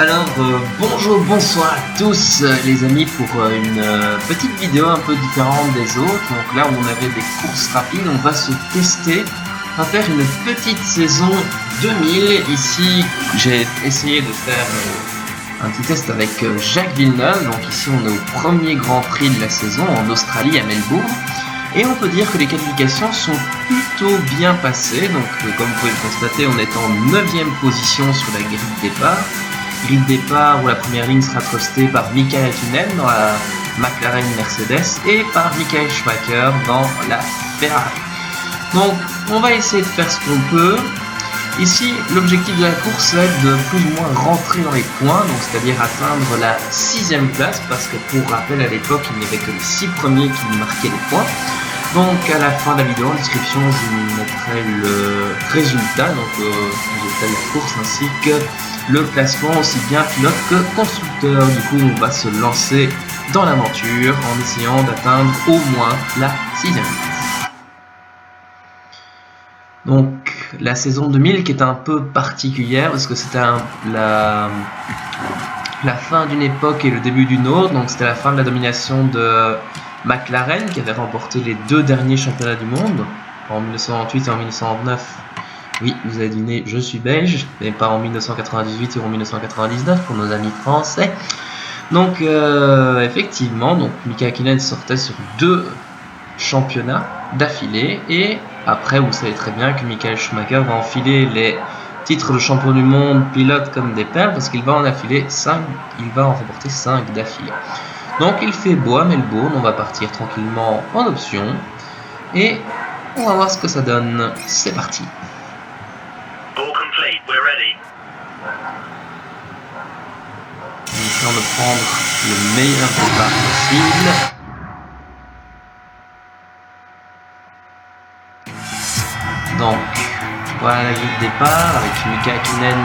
Alors bonjour, bonsoir à tous les amis pour une petite vidéo un peu différente des autres. Donc là où on avait des courses rapides, on va se tester, on va faire une petite saison 2000. Ici j'ai essayé de faire un petit test avec Jacques Villeneuve. Donc ici on est au premier Grand Prix de la saison en Australie à Melbourne. Et on peut dire que les qualifications sont plutôt bien passées. Donc comme vous pouvez le constater, on est en 9e position sur la grille de départ. Grille de départ où la première ligne sera trustée par Mikael Häkkinen dans la McLaren Mercedes et par Michael Schumacher dans la Ferrari. Donc on va essayer de faire ce qu'on peut. Ici l'objectif de la course va être de plus ou moins rentrer dans les points, donc c'est-à-dire atteindre la 6e place, parce que pour rappel à l'époque il n'y avait que les 6 premiers qui marquaient les points. Donc à la fin de la vidéo en description je vous mettrai le résultat, donc le résultat de la course ainsi que le classement aussi bien pilote que constructeur. Du coup on va se lancer dans l'aventure en essayant d'atteindre au moins la 6e place. Donc la saison 2000 qui est un peu particulière parce que c'était la fin d'une époque et le début d'une autre. Donc c'était la fin de la domination de McLaren qui avait remporté les 2 derniers championnats du monde en 1928 et en 1909. Oui, vous avez deviné, je suis belge, mais pas en 1998 et en 1999 pour nos amis français. Donc effectivement, donc Mika Häkkinen sortait sur 2 championnats d'affilée et après vous savez très bien que Michael Schumacher va enfiler les titres de champion du monde pilote comme des perles parce qu'il va en affiler 5, il va en remporter 5 d'affilée. Donc il fait beau à Melbourne, on va partir tranquillement en option et on va voir ce que ça donne. C'est parti. Essayons de prendre le meilleur départ possible. Donc voilà la grille de départ avec Mika Häkkinen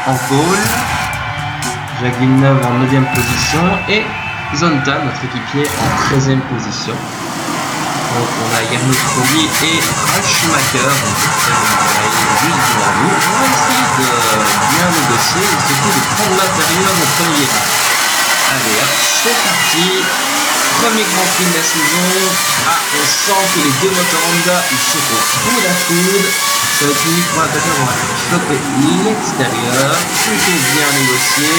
en pole, Jacques Villeneuve en 9e position et Zonta, notre équipier, en 13e position. Donc on a Jarno Trulli et Ralf Schumacher, donc juste devant nous. On va essayer de bien négocier et surtout de prendre l'intérieur au premier virage. Allez hop, c'est parti. Premier Grand Prix de la saison. Ah, on sent que les 2 moteurs Honda ils sont au coude à coude. Ça va être une ligne pour l'attaquant, on va stopper l'extérieur. Plutôt bien négocié.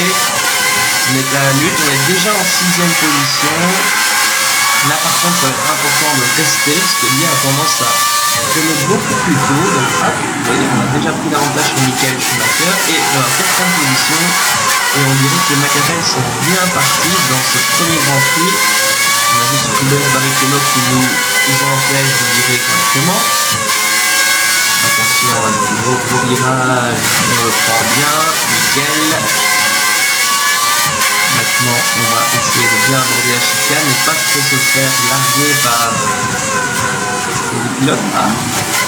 On est à la lutte, on est déjà en 6e position. Là par contre ça va être important de rester parce que lui a tendance à freiner beaucoup plus tôt. Donc hop, vous voyez on a déjà pris l'avantage sur Michael Schumacher et dans la 4e position. Et on dirait que les McLaren sont bien partis dans ce premier Grand Prix. On a juste Rubens Barrichello qui nous empêche de virer correctement. Attention à nouveau gros virage, on le prend bien, nickel. Maintenant on va essayer de bien aborder la chicane et pas trop se faire larguer par les pilotes. Ah,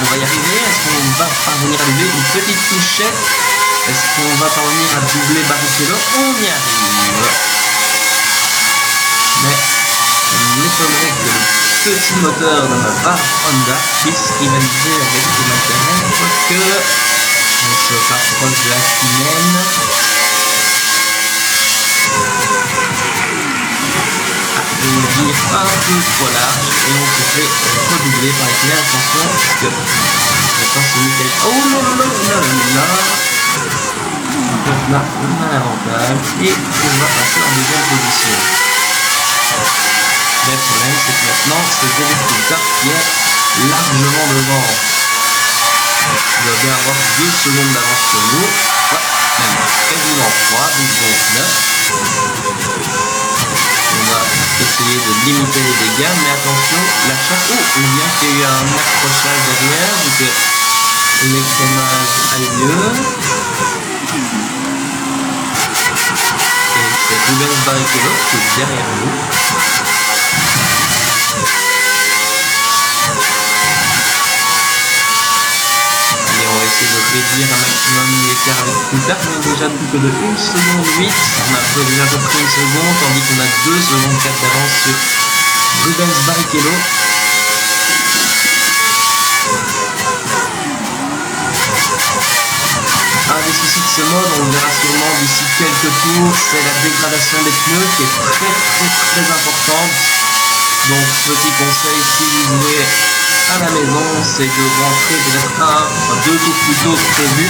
on va y arriver, est-ce qu'on va parvenir à lever une petite touchette? Est-ce qu'on va parvenir à doubler Barrichello? On y arrive. Mais il m'étonnerait que le petit moteur de ma barre Honda puisse rivaliser avec les McLaren, quoique on se rapproche de la Häkkinen. On vire un peu trop large et on se fait redoubler par Häkkinen. Attention parce que maintenant c'est Michael. Oh non non non non. Donc là on a l'avantage et on va passer en 2e position. Mais le problème c'est que maintenant c'est David Coulthard qui est largement devant. Il doit bien avoir 2 secondes d'avance sur nous. Ouais, même quasiment 3, donc 9. On va essayer de limiter les dégâts, mais attention, la chasse. Oh, on vient qu'il y a eu un accrochage derrière, vu que l'écrémage a eu lieu. Et c'est Rubens Barrichello qui est derrière nous. Allez, on va essayer de réduire un maximum l'écart avec Coulthard. On est déjà plus que de 1 seconde 8. On a déjà repris 1 seconde, tandis qu'on a 2 secondes 4 d'avance sur Rubens Barrichello. Un des soucis de ce mode, on le verra sûrement d'ici quelques tours, c'est la dégradation des pneus qui est très importante. Donc petit conseil, si vous jouez à la maison, c'est de rentrer peut-être deux tours plus tôt que prévu,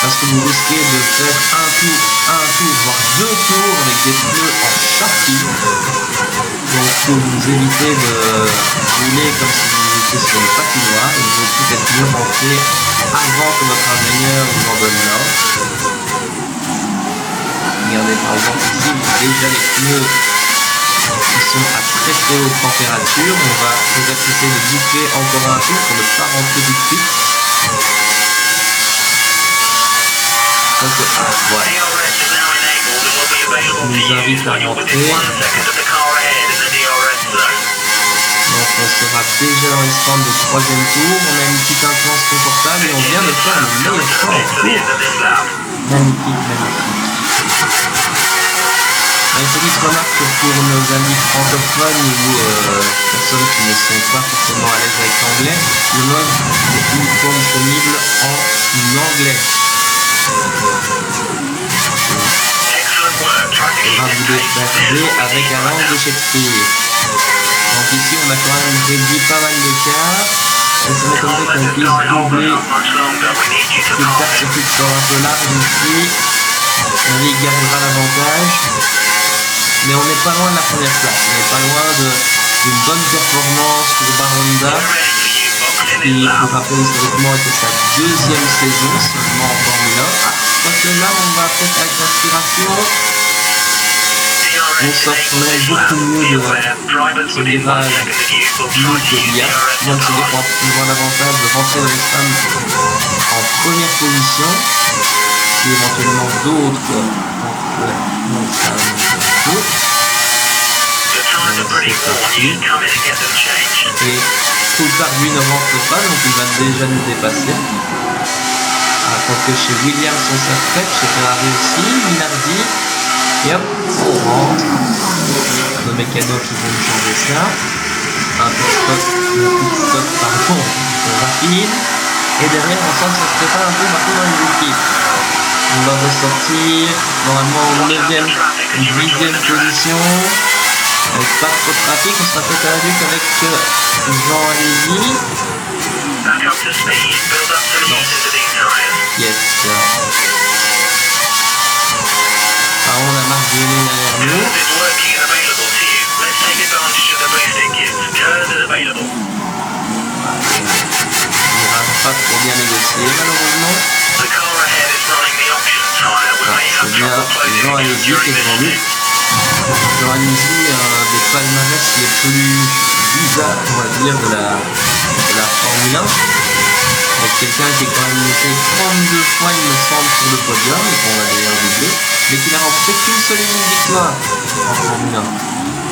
parce que vous risquez de faire un tour, voire deux tours avec des pneus en charpie. Donc pour vous éviter de rouler comme si vous étiez sur une patinoire, il vaut peut-être mieux rentrer avant que votre ingénieur vous en donne l'ordre. Regardez par exemple ici, déjà les pneus qui sont à très haute température. On va peut-être essayer de bouffer encore un tour pour ne pas rentrer tout de suite. Donc voilà. Je nous invite à rentrer. Donc on sera déjà dans les stands de troisième tour. On a une petite influence confortable et on vient de faire le meilleur temps en cours. Magnifique. Une petite remarque pour nos amis francophones ou personnes qui ne sont pas forcément à l'aise avec l'anglais, le mode est uniquement disponible en anglais. On va vous déplacer avec la langue de Shakespeare. Donc ici on a quand même réduit pas mal d'écart. Et ça m'étonnerait qu'on puisse doubler cette carte circuit sort un peu large ici. La Ligue gardera l'avantage. Mais on n'est pas loin de la première place, on n'est pas loin d'une bonne performance pour Baronda, qui, pour rappeler historiquement, était sa deuxième saison seulement en Formule 1. Parce que là, on va peut-être avec l'inspiration, on sort quand même beaucoup mieux de ce virage bleu que Williams. Donc c'est dire qu'on va avoir l'avantage de rentrer dans les stands en première position, si éventuellement d'autres et Coulthard lui ne rentre pas, donc il va déjà nous dépasser. Alors que chez Williams on s'apprête, chez Ferrari aussi, Minardi, et hop, on rentre. Nos mécanos qui vont changer ça. Un pit stop rapide. Et derrière on sent que ça se prépare un peu partout dans les équipes. On va ressortir normalement en 9e ou 10e position. Avec pas trop de trafic, on sera peut-être à la lutte avec Jean Alési. Non. Yes. Ah, on a Marc Vionnet derrière nous. Il n'ira pas trop bien négocié malheureusement. C'est bien Jean Alési qui est devant nous. Jean Alési, un des palmarès les plus bizarres, on va dire, de la Formule 1. Avec quelqu'un qui est quand même monté 32 fois, il me semble, sur le podium, et qu'on va d'ailleurs doubler, mais qui n'a remporté qu'une seule unique victoire en Formule 1.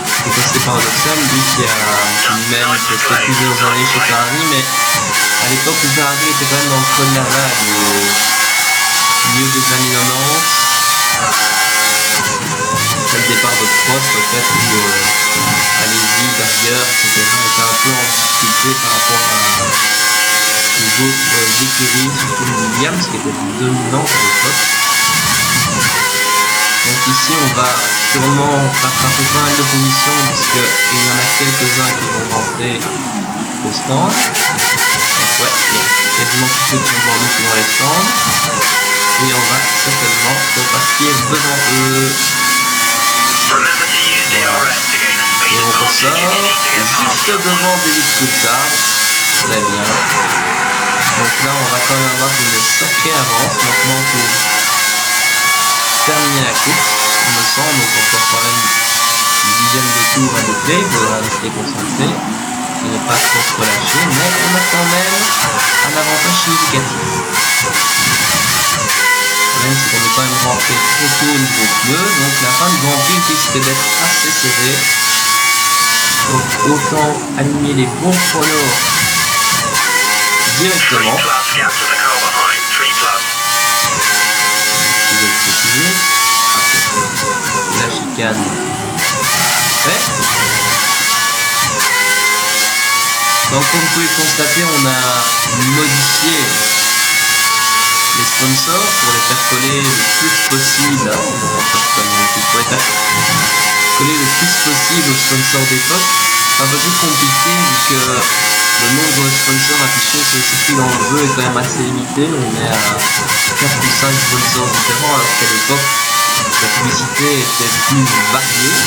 C'est assez paradoxal, lui qui a même resté plusieurs années chez Ferrari, mais à l'époque où Ferrari était quand même dans le creux de la vague, au milieu des années 90. C'est le départ de Prost, en fait, où Alési, Berger, etc. étaient un peu en difficulté par rapport aux autres écuries, surtout le Williams, qui était dominant à l'époque. Donc ici, on va sûrement rattraper pas mal de positions, puisqu'il y en a quelques-uns qui vont rentrer au stand. Donc ouais, il y a quasiment tous ceux qui sont devant nous qui vont les stands. Et on va certainement repartir devant eux. Et on ressort juste devant David Coulthard. Très bien. Donc là on va quand même avoir une sacrée avance maintenant pour terminer la course, il me semble. Donc encore quand même une dizaine de tours à boucler, il faudra rester concentré et ne pas trop se relâcher, mais on a quand même un avantage significatif. Le problème c'est qu'on est quand même rentré trop tôt au niveau pneu, donc la fin du Grand Prix risque d'être assez serrée. Donc autant aligner les bons chronos directement. La chicane fait. Donc comme vous pouvez le constater, on a modifié les sponsors pour les faire coller le plus possible. Pour les faire coller le plus possible aux sponsors d'époque. Un peu plus compliqué vu que le nombre de sponsors affichés sur le circuit dans le jeu est quand même assez limité. On est à 4 ou 5 sponsors différents alors qu'à l'époque la publicité était plus variée.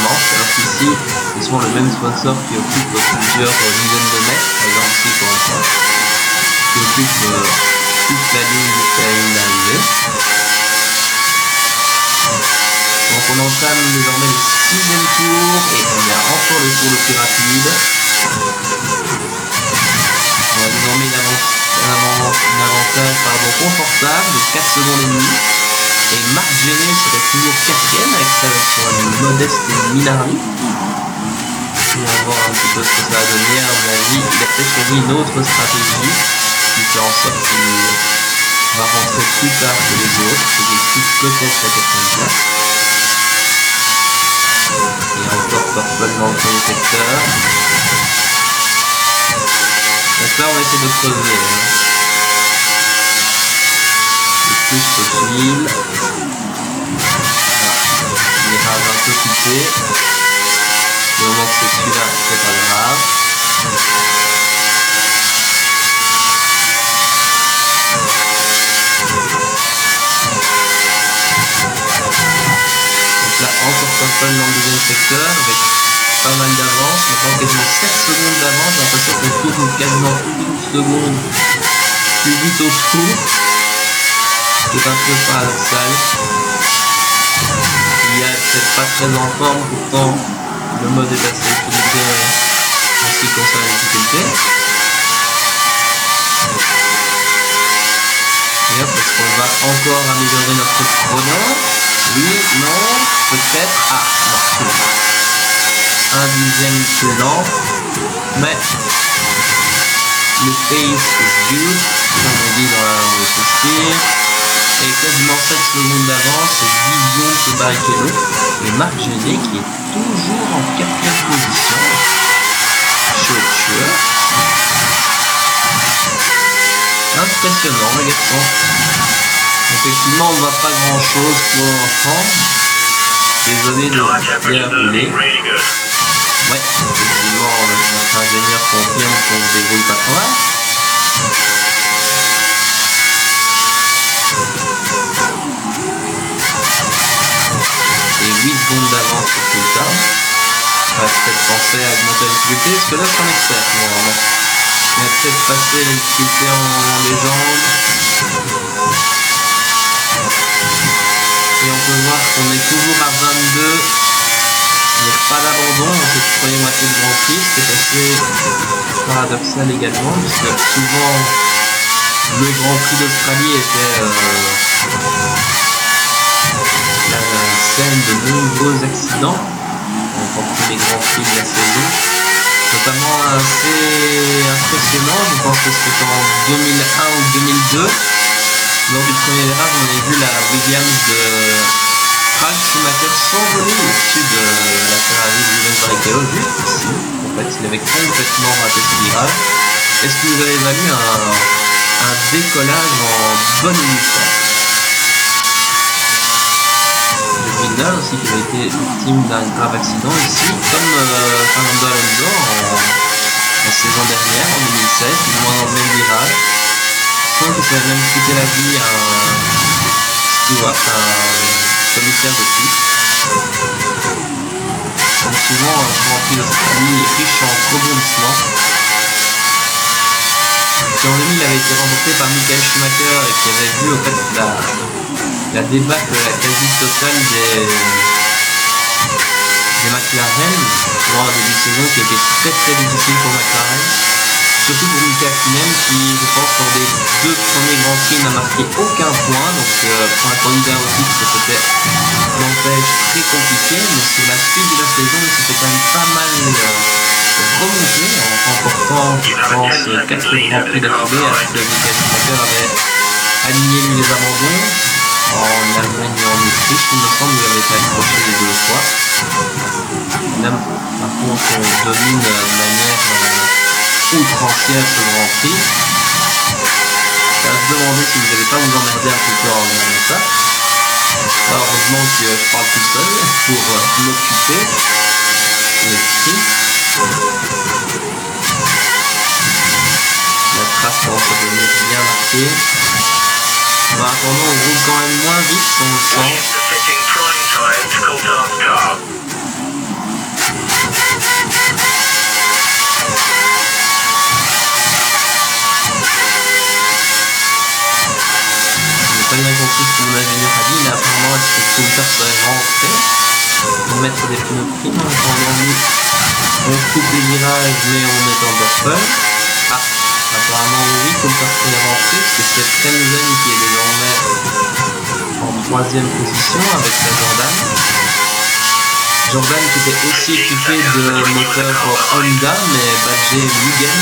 Alors qu'ici, c'est souvent le même sponsor qui occupe plusieurs dizaines de mètres, par exemple ici pour l'instant, qui occupe toute la ligne jusqu'à la ligne d'arrivée. Donc on entame désormais le 6e tour et on a encore le tour le plus rapide. On a désormais un avantage confortable de 4 secondes et demie. Et Marc Gené serait toujours 4e avec son modeste Minardi. On va voir un petit peu ce que ça va donner. À mon avis, il a peut-être choisi une autre stratégie qui fait en sorte qu'il va rentrer plus tard que les autres, ce qui explique peut-être la 4e place. Et encore Purple dans le premier secteur. Donc là, on essaie de creuser le plus possible. Virage un peu coupé. Du moment que c'est celui-là, c'est pas grave. Donc là, encore Purple dans le deuxième secteur avec pas mal d'avance. Maintenant quasiment 7 secondes d'avance. J'ai l'impression qu'on tourne quasiment une seconde plus vite au tour. C'est un peu paradoxal. Il est peut-être pas très en forme, pourtant le mode est assez équilibré en ce qui concerne la difficulté. Et hop, est-ce qu'on va encore améliorer notre chrono? Oui, non, peut-être. Ah, non, un dixième plus lent, mais le pace is good, comme on dit dans le sourire. Et quasiment 7 secondes d'avance, c'est 10 secondes que Barrichello. Et Marc Gené qui est toujours en 4e position. Chouette. Impressionnant les garçons. Effectivement, on ne voit pas grand chose pour l'enfant. Désolé de bien rouler. Ouais, effectivement, notre ingénieur confirme qu'on ne déroule pas trop mal. Et 8 secondes d'avance sur tout le temps. On va peut-être penser à augmenter la difficulté, parce que là c'est un expert normalement. On va peut-être passer la difficulté en légende. Et on peut voir qu'on est toujours à 22. Il n'y a pas d'abandon dans cette première moitié de Grand Prix, ce qui est assez paradoxal également, puisque souvent le Grand Prix d'Australie était la scène de nombreux accidents, dans tous les Grands Prix de la saison, notamment assez impressionnant. Je pense que c'était en 2001 ou 2002. Lors du premier virage, on avait vu la Williams de Ralf Schumacher s'envoler au-dessus de la Ferrari de Rubens Barrichello, juste ici. En fait, il avait complètement raté ce virage. Est-ce que vous avez valu un décollage en bonne unité? Le winner aussi qui avait été victime d'un grave accident ici, comme Fernando Alonso en saison dernière, en 2016, plus ou moins dans le même virage. Je pense que ça a même coûté la vie à un steward, un commissaire de piste. Comme souvent, un Grand Prix d'Australie est riche en rebondissements. En 2000, il avait été remporté par Michael Schumacher et qui avait vu au fait la débâcle, la quasi totale des McLaren pour un début de saison qui était très difficile pour McLaren. Surtout pour Mika Hakkinen qui, je pense, lors des 2 premiers Grands Prix n'a marqué aucun point. Donc pour un candidat au titre, c'était n'empêche très compliqué. Mais sur la suite de la saison, il s'était quand même pas mal remonté en remportant, je pense, 4 Grands Prix d'affilée, alors que Michael Schumacher avait aligné lui les abandons. En Allemagne et en Autriche, il me semble, il avait été accroché les 2 fois. Là, par contre, on domine de manière outrancière ce Grand Prix. Ça se se demander si vous n'allez pas vous emmerder un petit peu en regardant ça. Heureusement que je parle tout seul pour m'occuper de l'esprit. La trace commence à devenir bien marquée. En attendant, on roule quand même moins vite, on le sent. J'ai pas bien compris ce que mon ingénieur a dit, mais apparemment est-ce que Coulthard serait rentré pour mettre des pneus primes en attendant nous. On coupe les virages mais on est en buffer. Ah, apparemment oui, Coulthard serait rentré parce que c'est Frentzen qui est désormais en 3e position avec sa Jordan. Jordan qui était aussi équipé de moteur Honda mais badgé Mugen.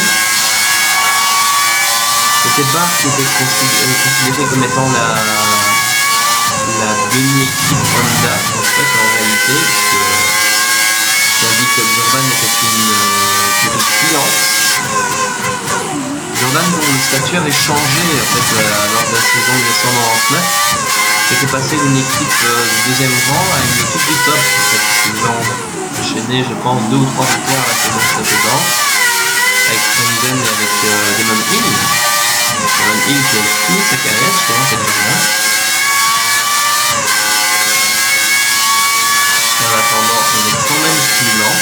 C'était Barr qui était considéré comme étant la demi-équipe Honda en fait en réalité, tandis que Jordan était une cliente. Jordan dont le statut avait changé en fait lors de la saison 1999, qui était passé d'une équipe du 2e rang à une équipe du top en fait, ils ont enchaîné je pense 2 ou 3 victoires la saison précédente avec Frentzen et avec Damon Hill. Damon Hill qui a fini sa carrière justement cette année-là. En attendant, on est quand même plus lent.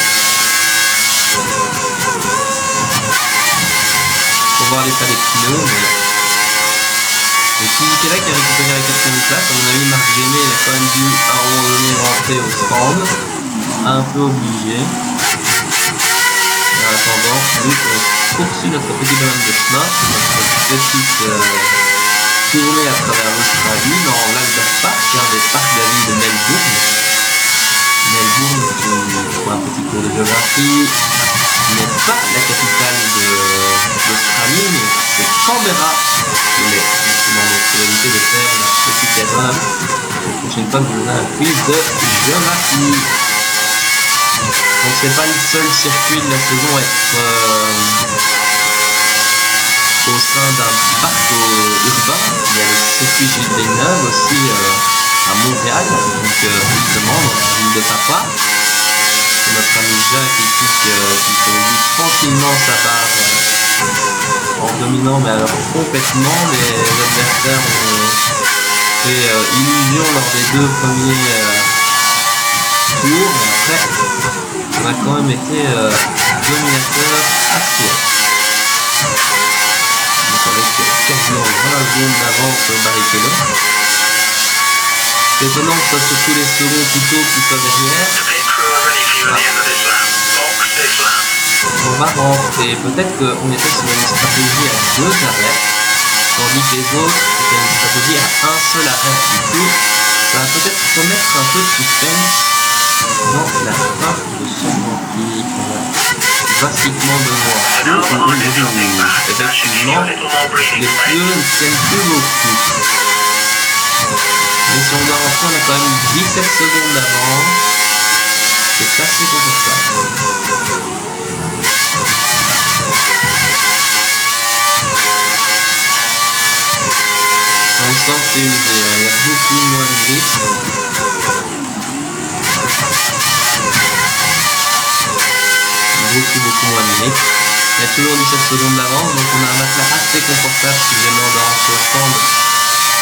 Faut voir l'état des pneus, mais c'est Suzuki là qui a récupéré la 4e place. À mon avis, Marc Géné a quand même dû à un moment donné rentrer au stand, un peu obligé. En attendant, nous on poursuit notre petit bonhomme de chemin, notre petite tournée à travers l'Australie dans l'Albert Park, un des parcs de la ville de Melbourne. Melbourne, pour un petit cours de géographie, n'est pas la capitale d'Australie, mais c'est Canberra qui est dans notre réalité de faire la petite erreur. La prochaine fois que vous aurez un quiz de géographie. Donc c'est pas le seul circuit de la saison à être au sein d'un parc urbain. Il y a le circuit Gilles Villeneuve aussi à Montréal, donc justement dans la ville de Papa. C'est notre ami Jacques ici qui conduit tranquillement sa barre en dominant, mais alors complètement. Les adversaires ont fait illusion lors des 2 premiers tours, et après on a quand même été dominateur absolu. Donc avec quasiment 20 secondes d'avance au Barrichello. C'est étonnant que ce soit surtout les seconds plutôt qui soient derrière. On va rentrer. Peut-être qu'on était sur une stratégie à 2 arrêts, tandis que les autres c'était une stratégie à un seul arrêt. Du coup, ça va peut-être remettre un peu de suspense dans la fin de ce Grand Prix. On va drastiquement devoir effectivement les pneus ne tiennent plus beaucoup. Mais si on doit rentrer, on a quand même 17 secondes d'avance. C'est assez confortable. On sent que c'est usé, il y a beaucoup moins de grip. Beaucoup moins de grip. Il y a toujours 17 secondes d'avance, donc on a un matelas assez confortable si jamais on doit rentrer au stand.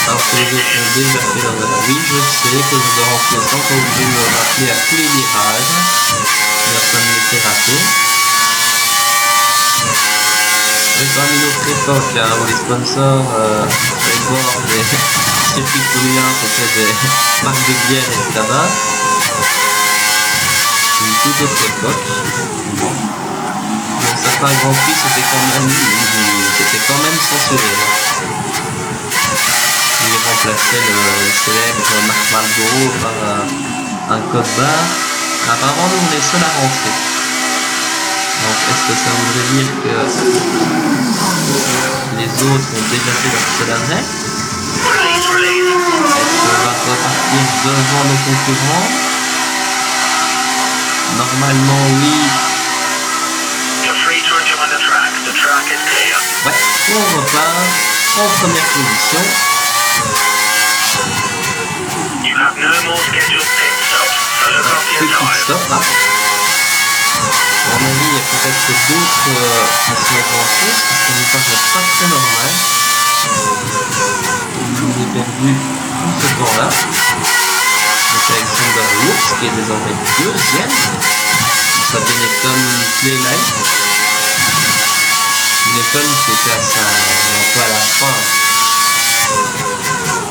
Alors que les autres ont déjà fait leur matelas. Oui, je sais que je dois rentrer au stand, pas obligé de me rappeler à tous les virages. Il va pas me laisser rater. C'est quand même une autre époque où les sponsors sur les bords des circuits de Formule 1 c'était des marques de bière et de tabac. C'est une toute autre époque. Dans certains Grands Prix c'était quand même censuré. Il remplaçait le célèbre Marc Marlboro par un code barre. Apparemment nous on est seuls à rentrer. Donc est-ce que ça voudrait dire que les autres ont déjà fait leur seul arrêt? Est-ce qu'on va repartir devant nos concurrents? Normalement oui. Ouais, on repart. en première position. Petit stop là. À mon avis, il y a peut-être d'autres qui sont en course parce qu'on ne paraît pas très normal. On est perdu tout ce temps-là. Donc Alexander Wurz qui est désormais deuxième. Ça Benetton Playlight. Benetton qui était un peu à la fin.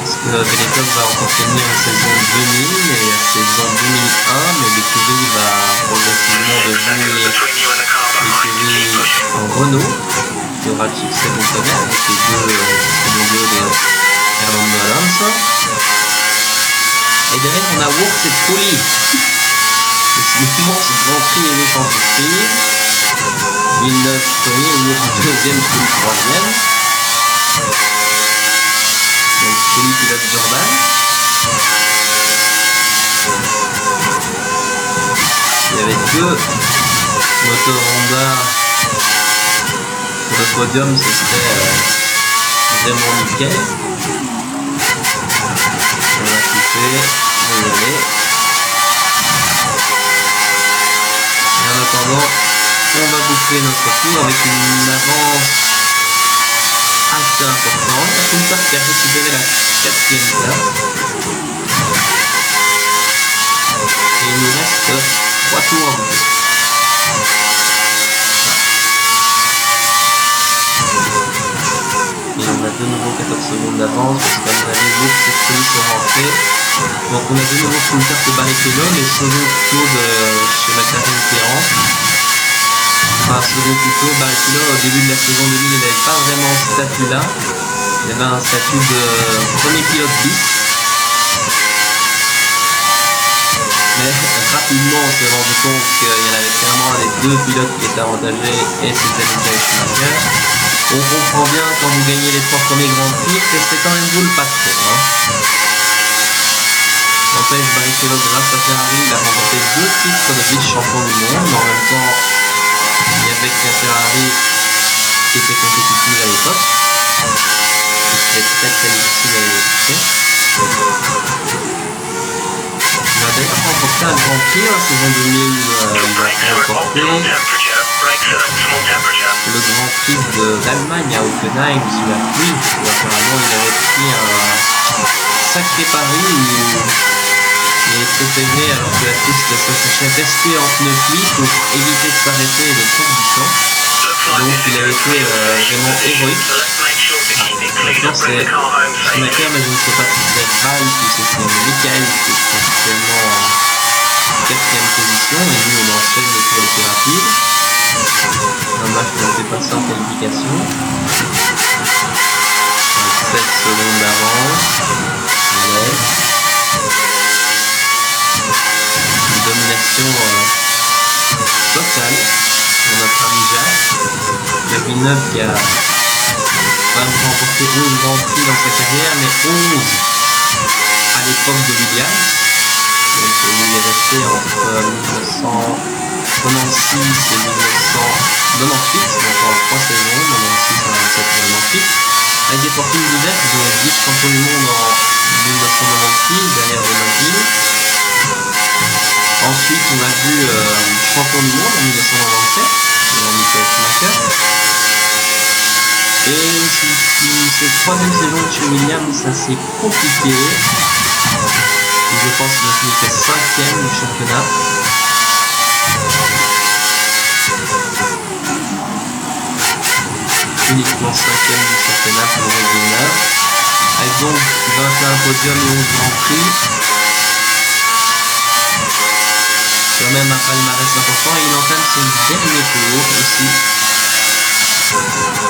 Parce que Benetton va encore tenir en saison 2000 et la saison 2001, mais l'écurie va progressivement devenir l'écurie en Renault, qui aura le succès qu'on connaît avec les deux titres mondiaux de Fernando Alonso. Et derrière on a Wurz et Trulli. Décidément ce Grand Prix est méchant surprise. Villeneuve premier, Wurz deuxième, Trulli troisième. Donc Trulli pilote Jordan. Il y avait deux moteurs Honda sur le podium, ce serait vraiment nickel. On va couper, on va y aller. Et en attendant, on va boucler notre tour avec une avance assez importante. Coulthard qui a récupéré la 4e place. Et il nous reste 3 tours en plus. Et on a de nouveau 14 secondes d'avance parce qu'à mon avis, Wurz et Trulli sont rentrés. Donc on a de nouveau Coulthard et Barrichello, mais second tour de chez McLaren qui rentre. Enfin, second plutôt, Barrichello au début de la saison 2000 il n'avait pas vraiment ce statut là. Il avait un statut de premier pilote bis. Mais rapidement on s'est rendu compte qu'il y en avait clairement les deux pilotes qui étaient avantagés et c'était Michael Schumacher. On comprend bien quand vous gagnez les 3 premiers Grands Prix que c'est quand même vous le patron. N'empêche, Barrichello grâce à Ferrari il a remporté 2 titres de vice-champion du monde, mais en même temps il y avait qu'un Ferrari qui était compétitif à l'époque. C'était très très difficile à aller chercher. Il a d'ailleurs remporté un Grand Prix en saison 2000, il a remporté le Grand Prix d'Allemagne à Hockenheim sous la pluie, où apparemment il avait pris un sacré pari où il est préféré alors que la piste s'affichait rester en pneu pluie pour éviter de s'arrêter et de perdre du temps. Donc il avait été vraiment héroïque. Maintenant c'est Schumacher, mais je ne sais pas si c'est Ralf ou si c'est Michael qui est actuellement en 4e position et nous on enchaîne le tour le plus rapide. Un match qui a été passé en qualification. 7 secondes d'avance. Une domination totale pour notre ami Jacques. Villeneuve qui a quand même remporté 11 Grands Prix dans sa carrière, mais 11 à l'époque de Williams. Donc il est resté entre 1996 et 1998, donc en 3 saisons, 96, 97 et 98. Avec des fortunes diverses, ils ont été vice-champion du monde en 1996, derrière Donaldville. Ensuite, on a vu champion du monde en 1997, devant Michael Schumacher. Et cette 3e saison chez Williams, ça s'est compliqué. Je pense qu'il a fini que 5e du championnat. Uniquement 5e du championnat pour Villeneuve. Avec donc 21 podiums et 11 Grands Prix. Quand même un palmarès important et il entame son dernier tour aussi.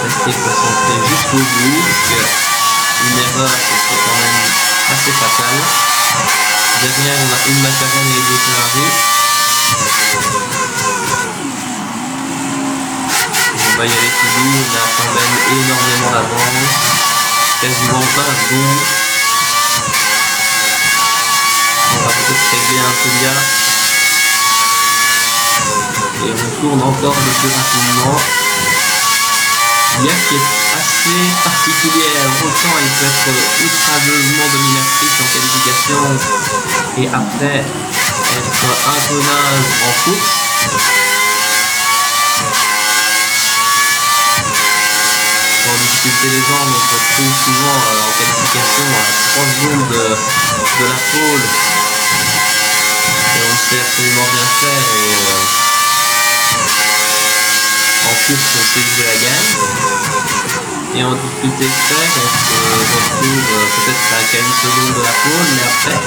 Rester concentré jusqu'au bout parce qu'une erreur ce serait quand même assez fatale. Derrière on a une McLaren et 2 Ferrari. On va y aller tout doux, on a quand même énormément d'avance, quasiment 20 secondes. On va peut-être régler un peu bien. Et on tourne encore le plus rapidement. Lia qui est assez particulière. Autant elle peut être outrageusement dominatrice en qualification et après être un peu naze en course. En difficulté des jambes, on se retrouve souvent en qualification à 3 secondes de la pole et on ne sait absolument rien faire et en course on sait que je la gagne et en difficulté extrême on se retrouve peut-être à 15 secondes de la pole, mais après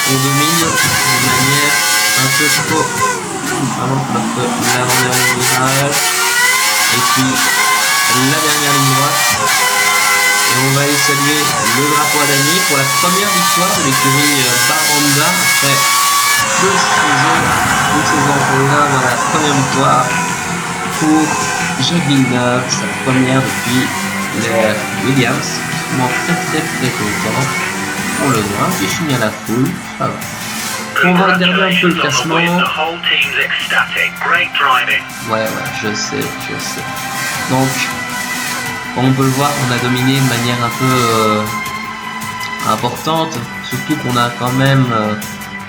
on domine de manière un peu trop avant l'avant-dernier virage et puis la dernière ligne droite et on va aller saluer le drapeau à damier pour la première victoire de l'écurie Baranda après deux saisons pour l'un dans la première victoire pour Jacques Villeneuve, sa première depuis les Williams. Vraiment très content pour le voir, j'ai fini à la foule, ça va. On va regarder un peu le classement. Ouais, je sais. Donc, comme on peut le voir, on a dominé de manière un peu importante, surtout qu'on a quand même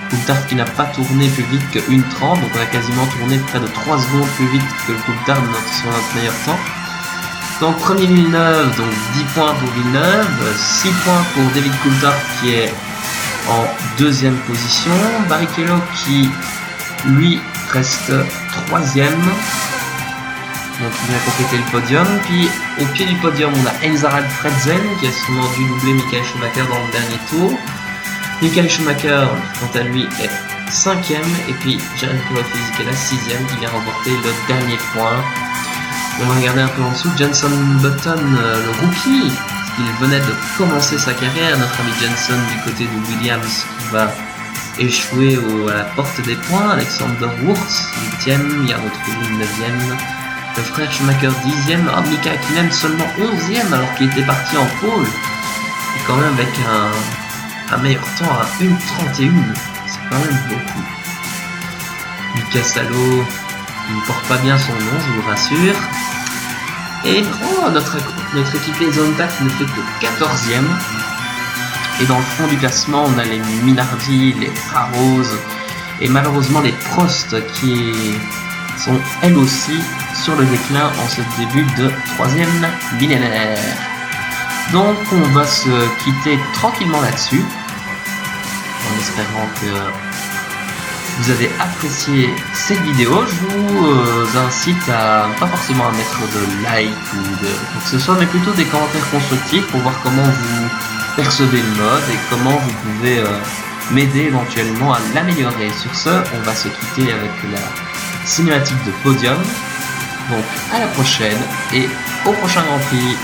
Coulthard qui n'a pas tourné plus vite que 1:30, donc on a quasiment tourné près de 3 secondes plus vite que Coulthard sur notre meilleur temps. Donc premier Villeneuve, donc 10 points pour Villeneuve, 6 points pour David Coulthard qui est en deuxième position, Barrichello qui lui reste troisième, donc il vient compléter le podium. Puis au pied du podium on a Enzarad Fredzen qui a sûrement dû doubler Michael Schumacher dans le dernier tour. Michael Schumacher quant à lui est 5ème et puis Jared Polofiz qui est la 6ème qui vient remporter le dernier point. On va regarder un peu en dessous Jenson Button, le rookie, il venait de commencer sa carrière, notre ami Jenson du côté de Williams qui va échouer à la porte des points. Alexander Wurz 8ème, Jarno Trulli 9ème, le frère Schumacher 10ème, Mika Hakkinen seulement 11ème alors qu'il était parti en pole, et quand même avec un meilleur temps à 1:31, c'est quand même beaucoup. Mika Salo ne porte pas bien son nom, je vous rassure. Et notre équipé Zonta qui ne fait que 14ème. Et dans le fond du classement, on a les Minardi, les Farrows et malheureusement les Prost qui sont elles aussi sur le déclin en ce début de 3ème millénaire. Donc on va se quitter tranquillement là-dessus, en espérant que vous avez apprécié cette vidéo. Je vous incite à pas forcément à mettre de like ou de quoi que ce soit, mais plutôt des commentaires constructifs pour voir comment vous percevez le mode et comment vous pouvez m'aider éventuellement à l'améliorer. Sur ce, on va se quitter avec la cinématique de podium. Donc à la prochaine et au prochain Grand Prix.